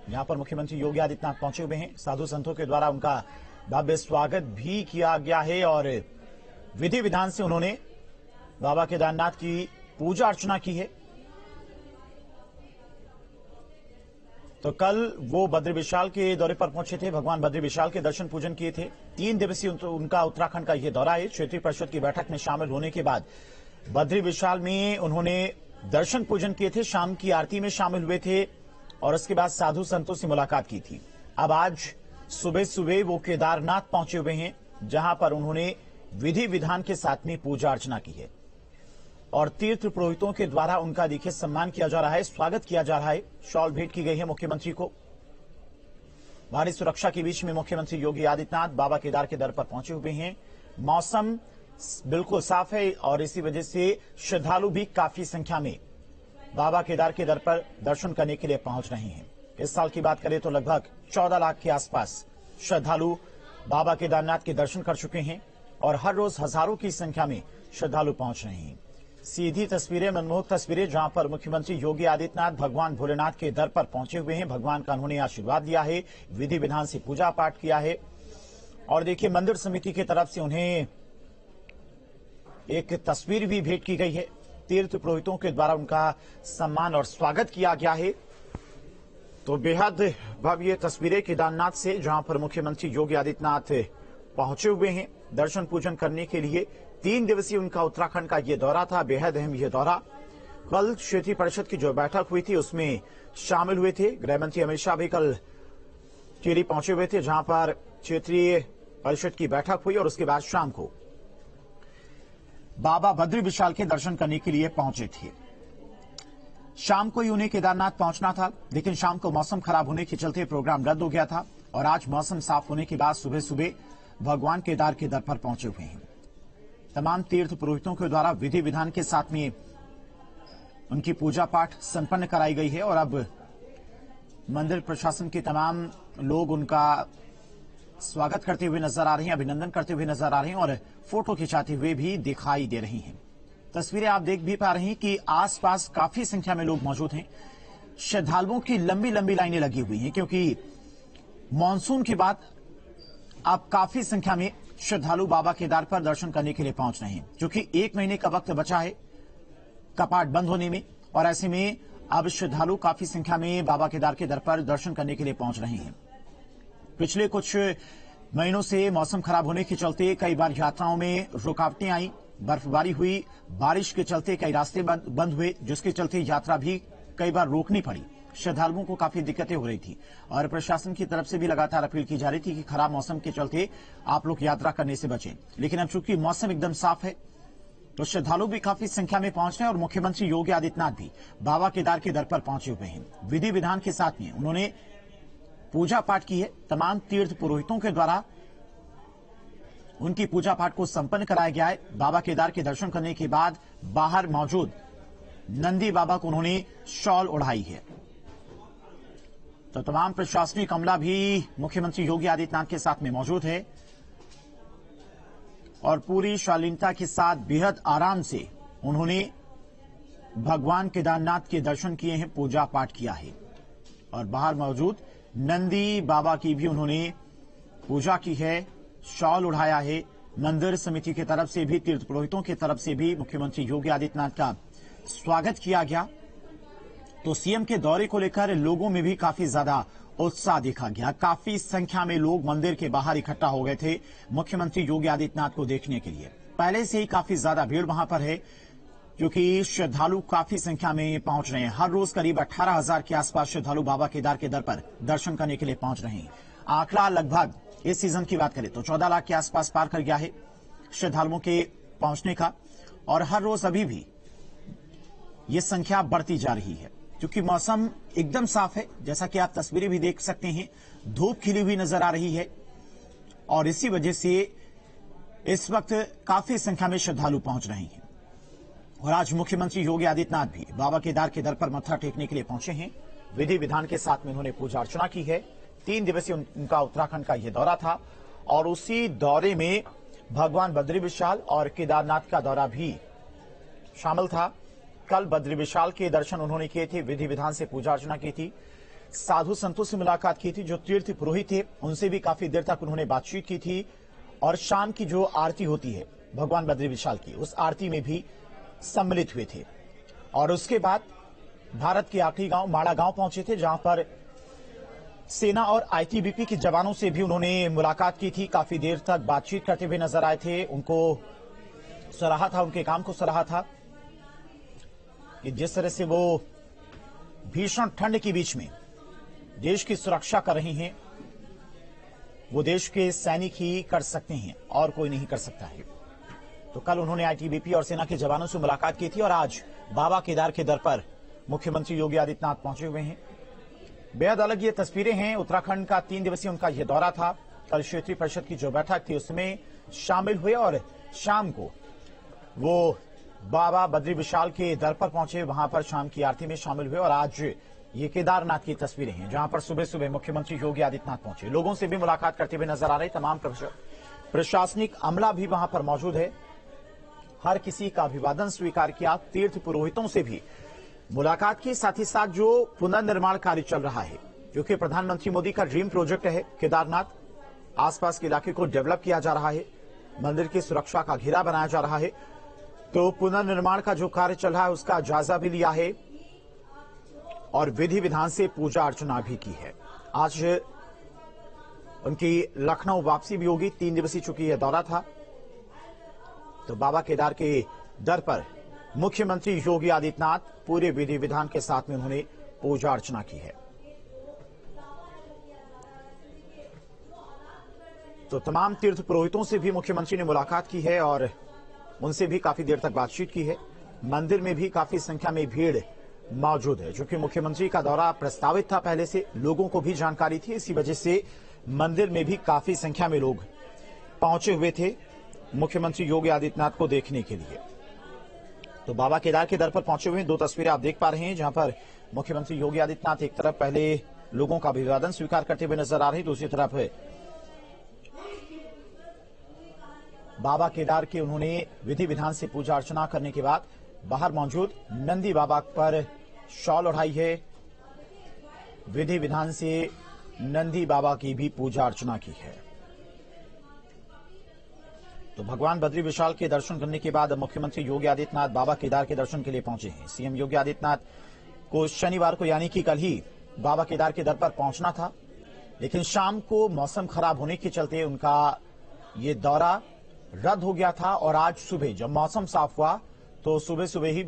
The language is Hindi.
जहां पर मुख्यमंत्री योगी आदित्यनाथ पहुंचे हुए हैं। साधु संतों के द्वारा उनका भव्य स्वागत भी किया गया है और विधि विधान से उन्होंने बाबा केदारनाथ की पूजा अर्चना की है। तो कल वो बद्री विशाल के दौरे पर पहुंचे थे, भगवान बद्री विशाल के दर्शन पूजन किए थे। 3 दिवसीय उनका उत्तराखंड का यह दौरा है। क्षेत्रीय परिषद की बैठक में शामिल होने के बाद बद्री विशाल में उन्होंने दर्शन पूजन किए थे, शाम की आरती में शामिल हुए थे और उसके बाद साधु संतों से मुलाकात की थी। अब आज सुबह सुबह वो केदारनाथ पहुंचे हुए हैं, जहां पर उन्होंने विधि विधान के साथ में पूजा अर्चना की है और तीर्थ पुरोहितों के द्वारा उनका देखिए सम्मान किया जा रहा है, स्वागत किया जा रहा है। शॉल भेंट की गई है मुख्यमंत्री को। भारी सुरक्षा के बीच में मुख्यमंत्री योगी आदित्यनाथ बाबा केदार के दर पर पहुंचे हुए हैं। मौसम बिल्कुल साफ है और इसी वजह से श्रद्धालु भी काफी संख्या में बाबा केदार के दर पर दर्शन करने के लिए पहुंच रहे हैं। इस साल की बात करें तो लगभग 14 लाख के आसपास श्रद्धालु बाबा केदारनाथ के दर्शन कर चुके हैं और हर रोज हजारों की संख्या में श्रद्धालु पहुंच रहे हैं। सीधी तस्वीरें, मनमोहक तस्वीरें, जहां पर मुख्यमंत्री योगी आदित्यनाथ भगवान भोलेनाथ के दर पर पहुंचे हुए हैं। भगवान का उन्होंने आशीर्वाद दिया है, विधि विधान से पूजा पाठ किया है और देखिए मंदिर समिति की तरफ से उन्हें एक तस्वीर भी भेंट की गई है। तीर्थ पुरोहितों के द्वारा उनका सम्मान और स्वागत किया गया है। तो बेहद भव्य तस्वीरें केदारनाथ से, जहां पर मुख्यमंत्री योगी आदित्यनाथ पहुंचे हुए हैं दर्शन पूजन करने के लिए। 3 दिवसीय उनका उत्तराखंड का यह दौरा था, बेहद अहम यह दौरा। कल क्षेत्रीय परिषद की जो बैठक हुई थी उसमें शामिल हुए थे। गृहमंत्री अमित शाह भी कल टिहरी पहुंचे हुए थे, जहां पर क्षेत्रीय परिषद की बैठक हुई और उसके बाद शाम को बाबा बद्री विशाल के दर्शन करने के लिए पहुंचे थे। शाम को ही उन्हें केदारनाथ पहुंचना था, लेकिन शाम को मौसम खराब होने के चलते प्रोग्राम रद्द हो गया था और आज मौसम साफ होने के बाद सुबह सुबह भगवान केदार के दर पर पहुंचे हुए हैं। तमाम तीर्थ पुरोहितों के द्वारा विधि विधान के साथ में उनकी पूजा पाठ संपन्न कराई गई है और अब मंदिर प्रशासन के तमाम लोग उनका स्वागत करते हुए नजर आ रहे हैं, अभिनंदन करते हुए नजर आ रहे हैं और फोटो खिंचाते हुए भी दिखाई दे रही हैं। तस्वीरें आप देख भी पा रहे हैं कि आसपास काफी संख्या में लोग मौजूद हैं। श्रद्धालुओं की लंबी लंबी लाइनें लगी हुई हैं, क्योंकि मानसून के बाद अब काफी संख्या में श्रद्धालु बाबा केदार पर दर्शन करने के लिए पहुंच रहे हैं, क्योंकि 1 महीने का वक्त बचा है कपाट बंद होने में और ऐसे में अब श्रद्धालु काफी संख्या में बाबा केदार के दर पर दर्शन करने के लिए पहुंच रहे हैं। पिछले कुछ महीनों से मौसम खराब होने के चलते कई बार यात्राओं में रुकावटें आई, बर्फबारी हुई, बारिश के चलते कई रास्ते बंद हुए, जिसके चलते यात्रा भी कई बार रोकनी पड़ी। श्रद्धालुओं को काफी दिक्कतें हो रही थी और प्रशासन की तरफ से भी लगातार अपील की जा रही थी कि खराब मौसम के चलते आप लोग यात्रा करने से बचें। लेकिन अब चूंकि मौसम एकदम साफ है तो श्रद्धालु भी काफी संख्या में पहुंच रहे हैं और मुख्यमंत्री योगी आदित्यनाथ भी बाबा केदार के दर पर पहुंचे हुए हैं। विधि विधान के साथ में उन्होंने पूजा पाठ की है। तमाम तीर्थ पुरोहितों के द्वारा उनकी पूजा पाठ को संपन्न कराया गया है। बाबा केदार के दर्शन करने के बाद बाहर मौजूद नंदी बाबा को उन्होंने शॉल ओढ़ाई है। तो तमाम प्रशासनिक अमला भी मुख्यमंत्री योगी आदित्यनाथ के साथ में मौजूद है और पूरी शालीनता के साथ बेहद आराम से उन्होंने भगवान केदारनाथ के दर्शन किए हैं, पूजा पाठ किया है और बाहर मौजूद नंदी बाबा की भी उन्होंने पूजा की है, शॉल उड़ाया है। मंदिर समिति की तरफ से भी, तीर्थ पुरोहितों की तरफ से भी मुख्यमंत्री योगी आदित्यनाथ का स्वागत किया गया। तो सीएम के दौरे को लेकर लोगों में भी काफी ज्यादा उत्साह देखा गया। काफी संख्या में लोग मंदिर के बाहर इकट्ठा हो गए थे मुख्यमंत्री योगी आदित्यनाथ को देखने के लिए। पहले से ही काफी ज्यादा भीड़ वहां पर है, क्योंकि श्रद्धालु काफी संख्या में पहुंच रहे हैं। हर रोज करीब 18,000 के आसपास श्रद्धालु बाबा केदार के दर पर दर्शन करने के लिए पहुंच रहे हैं। आंकड़ा लगभग इस सीजन की बात करें तो 14 लाख के आसपास पार कर गया है श्रद्धालुओं के पहुंचने का और हर रोज अभी भी ये संख्या बढ़ती जा रही है, क्योंकि मौसम एकदम साफ है। जैसा कि आप तस्वीरें भी देख सकते हैं, धूप खिली हुई नजर आ रही है और इसी वजह से इस वक्त काफी संख्या में श्रद्धालु पहुंच रहे हैं। और आज मुख्यमंत्री योगी आदित्यनाथ भी बाबा केदार के दर पर मत्था टेकने के लिए पहुंचे हैं। विधि विधान के साथ में उन्होंने पूजा अर्चना की है। 3 दिवसीय उनका उत्तराखंड का यह दौरा था और उसी दौरे में भगवान बद्री विशाल और केदारनाथ का दौरा भी शामिल था। कल बद्री विशाल के दर्शन उन्होंने किए थे, विधि विधान से पूजा अर्चना की थी। साधु संतों से मुलाकात की थी, जो तीर्थ पुरोहित थे उनसे भी काफी देर तक उन्होंने बातचीत की थी। और शाम की जो आरती होती है भगवान बद्री विशाल की, उस आरती में भी सम्मिलित हुए थे। और उसके बाद भारत के आखिरी गांव माड़ा गांव पहुंचे थे, जहां पर सेना और आईटीबीपी के जवानों से भी उन्होंने मुलाकात की थी। काफी देर तक बातचीत करते हुए नजर आए थे, उनको सराहा था, उनके काम को सराहा था कि जिस तरह से वो भीषण ठंड के बीच में देश की सुरक्षा कर रही हैं, वो देश के सैनिक ही कर सकते हैं और कोई नहीं कर सकता है। तो कल उन्होंने आईटीबीपी और सेना के जवानों से मुलाकात की थी और आज बाबा केदार के दर पर मुख्यमंत्री योगी आदित्यनाथ पहुंचे हुए हैं। बेहद अलग ये तस्वीरें हैं। उत्तराखंड का 3 दिवसीय उनका यह दौरा था। कल क्षेत्रीय परिषद की जो बैठक थी उसमें शामिल हुए और शाम को वो बाबा बद्री विशाल के दर पर पहुंचे, वहां पर शाम की आरती में शामिल हुए। और आज ये केदारनाथ की तस्वीरें हैं, जहां पर सुबह सुबह मुख्यमंत्री योगी आदित्यनाथ पहुंचे, लोगों से भी मुलाकात करते हुए नजर आ रहे। तमाम प्रशासनिक अमला भी वहां पर मौजूद है, हर किसी का अभिवादन स्वीकार किया। तीर्थ पुरोहितों से भी मुलाकात की, साथ ही साथ जो पुनर्निर्माण कार्य चल रहा है, जो कि प्रधानमंत्री मोदी का ड्रीम प्रोजेक्ट है केदारनाथ, आसपास के इलाके को डेवलप किया जा रहा है, मंदिर की सुरक्षा का घेरा बनाया जा रहा है। तो पुनर्निर्माण का जो कार्य चल रहा है उसका जायजा भी लिया है और विधि विधान से पूजा अर्चना भी की है। आज उनकी लखनऊ वापसी भी होगी। 3 दिवसीय चुकी यह दौरा था। तो बाबा केदार के दर पर मुख्यमंत्री योगी आदित्यनाथ पूरे विधि विधान के साथ में उन्होंने पूजा अर्चना की है। तो तमाम तीर्थ पुरोहितों से भी मुख्यमंत्री ने मुलाकात की है और उनसे भी काफी देर तक बातचीत की है। मंदिर में भी काफी संख्या में भीड़ मौजूद है, जो कि मुख्यमंत्री का दौरा प्रस्तावित था पहले से, लोगों को भी जानकारी थी, इसी वजह से मंदिर में भी काफी संख्या में लोग पहुंचे हुए थे मुख्यमंत्री योगी आदित्यनाथ को देखने के लिए। तो बाबा केदार के दर पर पहुंचे हुए 2 तस्वीरें आप देख पा रहे हैं, जहां पर मुख्यमंत्री योगी आदित्यनाथ एक तरफ पहले लोगों का अभिवादन स्वीकार करते हुए नजर आ रहे, दूसरी तरफ बाबा केदार के उन्होंने विधि विधान से पूजा अर्चना करने के बाद बाहर मौजूद नंदी बाबा पर शॉल ओढ़ाई है। विधि विधान से नंदी बाबा की भी पूजा अर्चना की है। तो भगवान बद्री विशाल के दर्शन करने के बाद मुख्यमंत्री योगी आदित्यनाथ बाबा केदार के दर्शन के लिए पहुंचे हैं। सीएम योगी आदित्यनाथ को शनिवार को यानी कि कल ही बाबा केदार के दर पर पहुंचना था, लेकिन शाम को मौसम खराब होने के चलते उनका ये दौरा रद्द हो गया था। और आज सुबह जब मौसम साफ हुआ तो सुबह सुबह ही